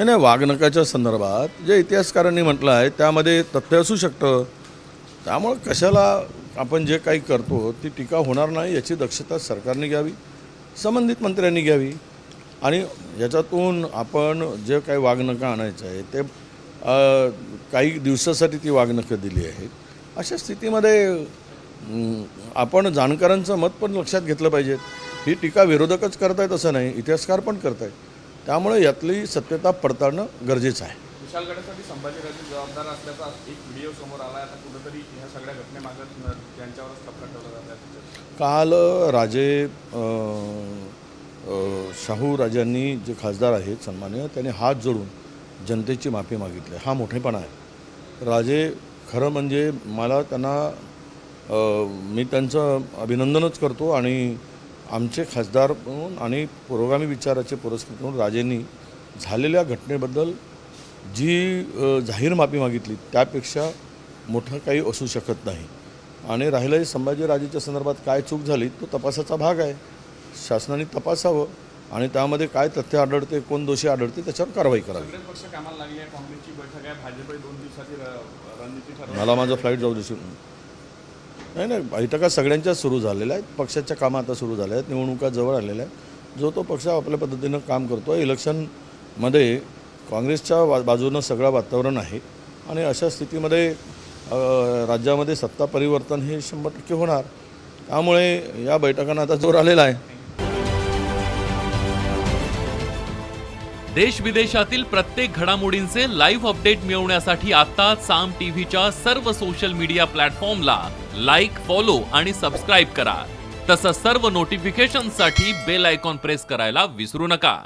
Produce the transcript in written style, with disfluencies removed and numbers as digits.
नाही, वाघनखाच्या संदर्भात जे इतिहासकारांनी म्हटलं आहे त्यामध्ये तथ्य असू शकतं. त्यामुळं कशाला आपण जे काही करतो ती टीका होणार नाही याची दक्षता सरकारने घ्यावी, संबंधित मंत्र्यांनी घ्यावी. आणि याच्यातून आपण जे काही वाघनखं आणायचं आहे ते काही दिवसासाठी ती वाघनखं दिली आहेत. अशा स्थितीमध्ये आपण जाणकारांचं मत पण लक्षात घेतलं पाहिजे. ही टीका विरोधकच करतायत असं नाही, इतिहासकार पण करतायत. त्यामुळे यातली सत्यता पडताळणं गरजेचं आहे. विशालगडासाठी संभाजीराजे जबाबदार असल्याचा एक व्हिडिओ समोर आला. आता कुठेतरी ह्या सगळ्या घटनेमागत त्यांच्यावरच ठपका ठेवला जात आहे. काल राजे शाहू राजांनी जे खासदार आहेत सन्मान्य त्यांनी हात जोडून जनतेची माफी मागितली. हा मोठेपणा आहे. राजे खरं म्हणजे मला त्यांना मी त्यांचं अभिनंदनच करतो. आणि आमचे खासदार म्हणून आणि पुरोगामी विचाराचे पुरस्कृत म्हणून राजेंनी झालेल्या घटनेबद्दल जी जाहीर माफी मागितली त्यापेक्षा मोठं काही असू शकत नाही. आणि राहिलं संभाजीराजेच्या संदर्भात काय चूक झाली तो तपासाचा भाग आहे. शासनाने तपासावं आणि त्यामध्ये काय तथ्य आढळते, कोण दोषी आढळते त्याच्यावर कारवाई करावी. सगळेच पक्ष कामाला लागले आहे. काँग्रेसची बैठक आहे, भाजप 2 दिवसाची रणनीती ठरवली. मला माझं फ्लाईट जाऊ देशील. नाही, बैठका सगळ्यांच्या सुरू झालेल्या आहेत. पक्षाच्या कामं आता सुरू झाल्या आहेत. निवडणुका जवळ आलेल्या आहेत. जो तो पक्ष आपल्या पद्धतीनं काम करतो आहे. इलेक्शनमध्ये काँग्रेसच्या बाजूनं सगळं वातावरण आहे. आणि अशा स्थितीमध्ये राज्यामध्ये सत्ता परिवर्तन हे 100% होणार. त्यामुळे या बैठकांना आता जोर आलेला आहे. देश विदेशातील प्रत्येक घडामोडींचे लाईव्ह अपडेट मिळवण्यासाठी आता साम टीव्हीच्या सर्व सोशल मीडिया प्लॅटफॉर्मला लाईक, फॉलो आणि सबस्क्राईब करा. तसंच सर्व नोटिफिकेशनसाठी बेल आयकॉन प्रेस करायला विसरू नका.